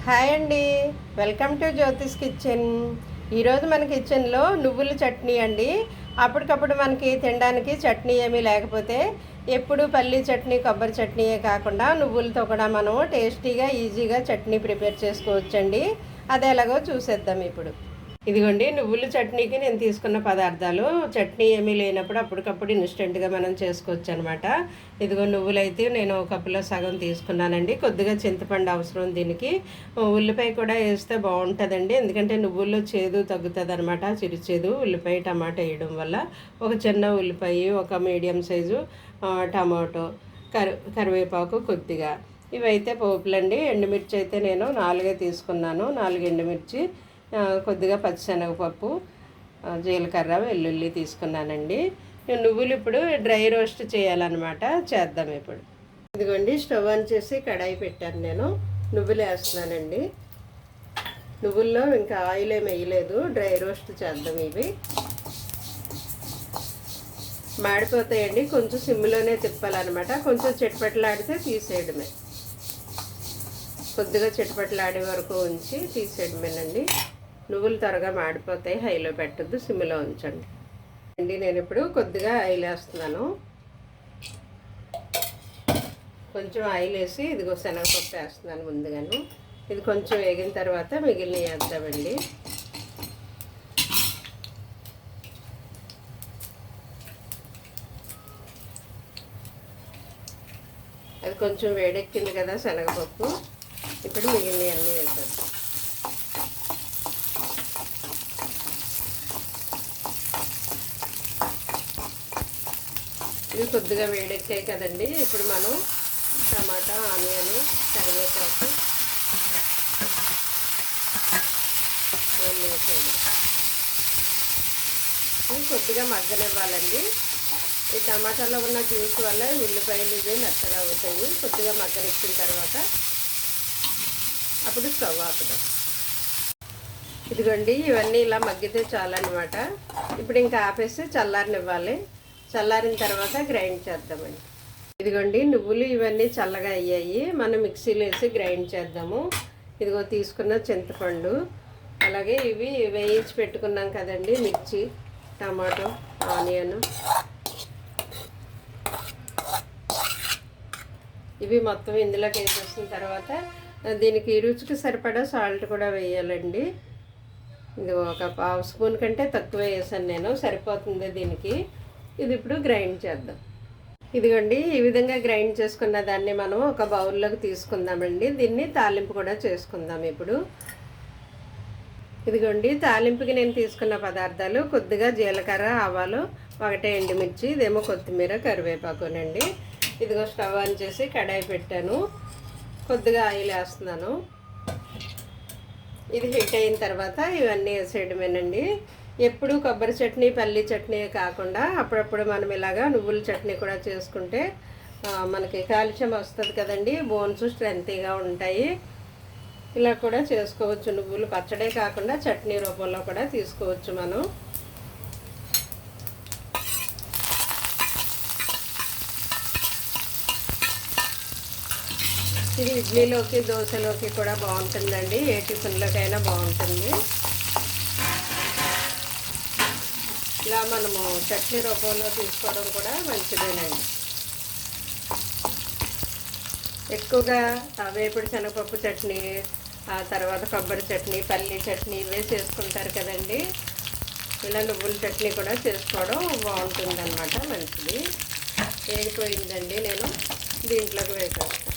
Hi అండి, welcome to Jyothish kitchen. ఈరోజు మన కిచెన్లో నువ్వుల చట్నీ అండి. అప్పటికప్పుడు మనకి తినడానికి చట్నీ ఏమీ లేకపోతే ఎప్పుడు పల్లీ చట్నీ, కొబ్బరి చట్నీయే కాకుండా నువ్వులతో కూడా మనం టేస్టీగా ఈజీగా చట్నీ ప్రిపేర్ చేసుకోవచ్చండి. అది ఎలాగో చూసేద్దాం ఇప్పుడు. ఇదిగోండి, నువ్వుల చట్నీకి నేను తీసుకున్న పదార్థాలు. చట్నీ ఏమీ లేనప్పుడు అప్పటికప్పుడు ఇన్స్టెంట్గా మనం చేసుకోవచ్చు అనమాట. ఇదిగో నువ్వులైతే నేను ఒక కప్పులో సగం తీసుకున్నానండి. కొద్దిగా చింతపండు అవసరం దీనికి. ఉల్లిపాయ కూడా వేస్తే బాగుంటుందండి, ఎందుకంటే నువ్వుల్లో చేదు తగ్గుతుంది అనమాట, చిరుచేదు. ఉల్లిపాయ టమాటా వేయడం వల్ల. ఒక చిన్న ఉల్లిపాయ, ఒక మీడియం సైజు టమాటో, కరివేపాకు కొద్దిగా. ఇవైతే పోపులండి. ఎండుమిర్చి అయితే నేను 4 తీసుకున్నాను, 4 ఎండుమిర్చి, కొద్దిగా పచ్చిశనగపప్పు, జీలకర్ర, వెల్లుల్లి తీసుకున్నానండి. నువ్వులు ఇప్పుడు డ్రై రోస్ట్ చేయాలన్నమాట. చేద్దాం ఇప్పుడు. ఇదిగోండి, స్టవ్ ఆన్ చేసి కడాయి పెట్టాను. నేను నువ్వులు వేస్తున్నానండి. నువ్వుల్లో ఇంకా ఆయిల్ ఏమి వేయలేదు, డ్రై రోస్ట్ చేద్దాం. ఇవి మాడిపోతాయండి, కొంచెం సిమ్లోనే తిప్పాలన్నమాట. కొంచెం చిటపట్లాడితే తీసేయడమే, కొద్దిగా చిటపట్లాడే వరకు ఉంచి తీసేయడమేనండి. నువ్వులు త్వరగా మాడిపోతాయి, హైలో పెట్టద్దు, సిమ్లో ఉంచండి అండి. నేను ఇప్పుడు కొద్దిగా ఆయిల్ వేస్తున్నాను. కొంచెం ఆయిల్ వేసి ఇదిగో శనగపప్పు వేస్తున్నాను ముందుగాను. ఇది కొంచెం వేగిన తర్వాత మిగిలిన వేద్దామండి. అది కొంచెం వేడెక్కింది కదా శనగపప్పు, ఇప్పుడు మిగిలిన అన్నీ వేద్దాం. ఇవి కొద్దిగా వేడెక్కాయి కదండి. ఇప్పుడు మనం టమాటా, ఆనియన్, కరివేపాకు వేసేది. ఇవి కొద్దిగా మగ్గనివ్వాలండి. ఈ టమాటాలో ఉన్న జ్యూస్ వల్ల ఉల్లిపాయలు ఇవి మెత్తగా అవుతాయి. కొద్దిగా మగ్గనిచ్చిన తర్వాత అప్పుడు స్టవ్ ఆపుదాం. ఇదిగోండి, ఇవన్నీ ఇలా మగ్గితే చాలన్నమాట. ఇప్పుడు ఇంకా ఆపేసి చల్లారనివ్వాలి. చల్లారిన తర్వాత గ్రైండ్ చేద్దామండి. ఇదిగోండి, నువ్వులు ఇవన్నీ చల్లగా అయ్యాయి. మనం మిక్సీలో వేసి గ్రైండ్ చేద్దాము. ఇదిగో తీసుకున్న చింతపండు, అలాగే ఇవి వేయించి పెట్టుకున్నాం కదండి, మిర్చి, టమాటో, ఆనియన్, ఇవి మొత్తం ఇందులోకి వేసేసిన తర్వాత దీనికి రుచికి సరిపడా సాల్ట్ కూడా వేయాలండి. ఇది ఒక 1/2 స్పూన్ కంటే తక్కువ వేసాను నేను, సరిపోతుంది దీనికి. ఇది ఇప్పుడు గ్రైండ్ చేద్దాం. ఇదిగోండి, ఈ విధంగా గ్రైండ్ చేసుకున్న దాన్ని మనం ఒక బౌల్లోకి తీసుకుందామండి. దీన్ని తాలింపు కూడా చేసుకుందాం ఇప్పుడు. ఇదిగోండి, తాలింపుకి నేను తీసుకున్న పదార్థాలు: కొద్దిగా జీలకర్ర, ఆవాలు, 1 ఎండుమిర్చి, ఇదేమో కొత్తిమీర, కరివేపాకునండి. ఇదిగో స్టవ్ ఆన్ చేసి కడాయి పెట్టాను. కొద్దిగా ఆయిల్ వేస్తున్నాను. ఇది హీట్ అయిన తర్వాత ఇవన్నీ వేసేయడమేనండి. ఎప్పుడు కొబ్బరి చట్నీ, పల్లీ చట్నీ కాకుండా అప్పుడప్పుడు మనం ఇలాగా నువ్వుల చట్నీ కూడా చేసుకుంటే మనకి కాల్షియం వస్తుంది కదండి, బోన్స్ స్ట్రెంగ్త్గా ఉంటాయి. ఇలా కూడా చేసుకోవచ్చు. నువ్వులు పచ్చడే కాకుండా చట్నీ రూపంలో కూడా తీసుకోవచ్చు మనం. ఇది ఇడ్లీలోకి, దోశలోకి కూడా బాగుంటుందండి, ఏ టిఫిన్లోకైనా బాగుంటుంది. ఇలా మనము చట్నీ రూపంలో తీసుకోవడం కూడా మంచిదేనండి. ఎక్కువగా వేపుడు శనగపప్పు చట్నీ, ఆ తర్వాత కొబ్బరి చట్నీ, పల్లీ చట్నీ ఇవే చేసుకుంటారు కదండి. ఇలా నువ్వుల చట్నీ కూడా చేసుకోవడం బాగుంటుందన్నమాట, మంచిది. వేగిపోయిందండి, నేను దీంట్లోకి వేసేస్తాను.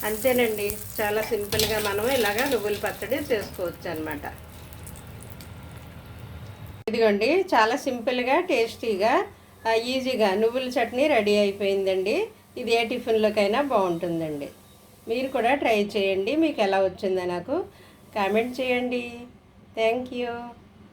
అంతేనండి, చాలా సింపుల్గా మనం ఇలాగా నువ్వుల పచ్చడి చేసుకోవచ్చు అనమాట. ఇదిగోండి, చాలా సింపుల్గా, టేస్టీగా, ఈజీగా నువ్వుల చట్నీ రెడీ అయిపోయిందండి. ఇది ఏ టిఫిన్లోకైనా బాగుంటుందండి. మీరు కూడా ట్రై చేయండి. మీకు ఎలా వచ్చిందో నాకు కామెంట్ చేయండి. Thank you.